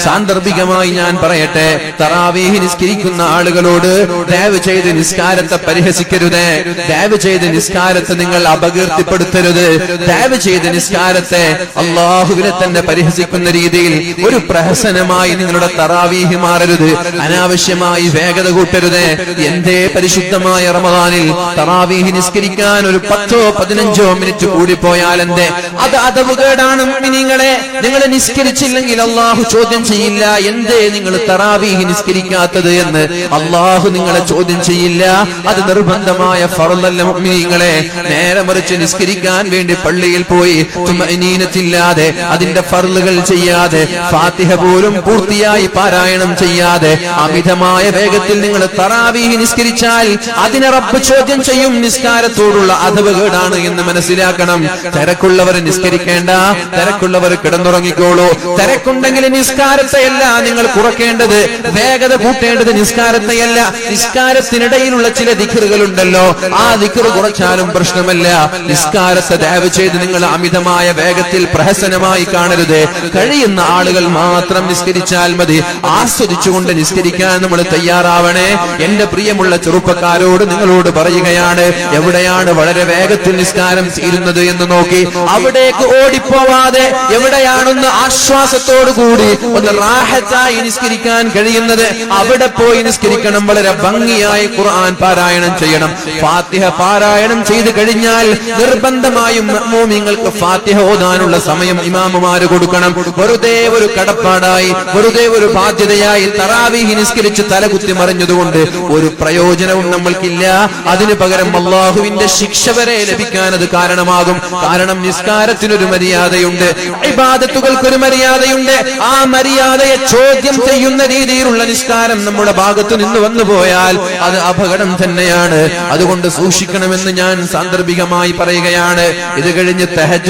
സാന്ദർഭികമായി ഞാൻ പറയട്ടെ, തറാവീഹ് നിസ്കരിക്കുന്ന ആളുകളോട് ദയവ് ചെയ്ത് നിസ്കാരത്തെ പരിഹസിക്കരുത്, ദയവ് ചെയ്ത് നിസ്കാരത്തെ നിങ്ങൾ അപകീർത്തിപ്പെടുത്തരുത്, ദയവ് ചെയ്ത് നിസ്കാരത്തെ അള്ളാഹുവിനെ തന്നെ പരിഹസിക്കുന്ന രീതിയിൽ ഒരു പ്രഹസനമായി നിങ്ങളുടെ തറാവീഹ് മാറരുത്. അനാവശ്യമായി വേഗത കൂട്ടരുത്. എന്തേ പരിശുദ്ധമായ റമദാനിൽ തറാവീഹ് നിസ്കരിക്കാൻ ഒരു 10-15 മിനിറ്റ് കൂടിപ്പോയാൽ എന്തേ? അത് അദബുകേടാണ്. മുഅ്മിനീങ്ങളെ, നിങ്ങൾ നിസ്കരിച്ചില്ലെങ്കിൽ അള്ളാഹു ചോദ്യം ചെയ്യില്ല. എന്തേ നിങ്ങൾ തറാവീഹ് നിസ്കരിക്കാത്തത് എന്ന് അള്ളാഹു നിങ്ങളെ ചോദ്യം ചെയ്യില്ല. അത് നിർബന്ധമായ ഫർളല്ല മുഅ്മിനീങ്ങളെ. നേരെ മറിച്ച് നിസ്കരിക്കാൻ വേണ്ടി പള്ളിയിൽ പോയി തുമഅനീനത്തില്ലാതെ അതിന്റെ ഫർളുകൾ ചെയ്യാതെ ഫാത്തിഹ പോലും പൂർത്തിയായി പാരായണം ചെയ്യാതെ അമിതമായ വേഗത്തിൽ നിങ്ങൾ തറാവീഹ് നിസ്കരിച്ചാൽ അതിനെ റബ്ബ് ചോദ്യം ചെയ്യും. നിസ്കാരത്തോടുള്ള അദബുകേടാണ് എന്ന് മനസ്സിലാക്കണം. തിരക്കുള്ളവർ നിസ്കരിക്കേണ്ട, തിരക്കുള്ളവർ കിടന്നുറങ്ങിക്കോളൂ. തിരക്കുണ്ടെങ്കിൽ നിസ്കാരത്തെയല്ല നിങ്ങൾ കുറയ്ക്കേണ്ടത്, വേഗത കൂട്ടേണ്ടത് നിസ്കാരത്തെയല്ല. നിസ്കാരത്തിനിടയിലുള്ള ചില ദിക്റുകളുണ്ടല്ലോ, ആ ദിക്റ് കുറച്ചാലും പ്രശ്നമല്ല. നിസ്കാരത്തെ ദയവ് ചെയ്ത് നിങ്ങൾ അമിതമായ വേഗത്തിൽ പ്രഹസനമായി കാണരുത്. കഴിയുന്ന ആളുകൾ മാത്രം നിസ്കരിച്ചാൽ മതി. ആസ്വദിച്ചുകൊണ്ട് നിസ്കരിക്കാൻ നമ്മൾ തയ്യാറാവണേ. എന്റെ പ്രിയമുള്ള ചെറുപ്പക്കാരോട് നിങ്ങളോട് പറയുകയാണ്, എവിടെയാണ് വളരെ വേഗത്തിൽ നിസ്കാരം തീരുന്നത് എന്ന് നോക്കി അവിടേക്ക് ഓടിപ്പോവാതെ എവിടെയാണെന്ന് ആശ്വാസത്തോടു കൂടി ഒന്ന് റാഹത്തായി നിസ്കരിക്കാൻ കഴിയുന്നത് അവിടെ പോയി നിസ്കരിക്കണം. വളരെ ഭംഗിയായി ഖുർആൻ പാരായണം ചെയ്യണം. ഫാത്തിഹ പാരായണം ചെയ്ത് കഴിഞ്ഞാൽ നിർബന്ധമായും മുഅ്മിനീങ്ങൾക്ക് ഫാത്തിഹ ഓതാനുള്ള സമയം ഇമാമുമാര് കൊടുക്കണം. വെറുതെ ഒരു കടപ്പാടായി, വെറുതെ ഒരു ബാധ്യതയായി തറാവീഹ് നിസ്കരിച്ച് തലകുത്തി മറിഞ്ഞതുകൊണ്ട് ഒരു പ്രയോജനവും നമ്മൾക്കില്ല. അതിനു പകരം അല്ലാഹുവിന്റെ ശിക്ഷ വരെ ലഭിക്കാൻ അത് കാരണമാകും. കാരണം നിസ്കാരത്തിനൊരു മര്യാദയുണ്ട്, ഇബാദത്തുകൾക്കൊരു മര്യാദയുണ്ട്. ആ മര്യാദയെ ചോദ്യം ചെയ്യുന്ന രീതിയിലുള്ള നിസ്കാരം നമ്മുടെ ഭാഗത്ത് നിന്ന് വന്നു പോയാൽ അത് അപകടം തന്നെയാണ്. അതുകൊണ്ട് സൂക്ഷിക്കണമെന്ന് ഞാൻ സാന്ദർഭികമായി പറയുകയാണ്. ഇത് കഴിഞ്ഞ് തഹജ്ജുദ്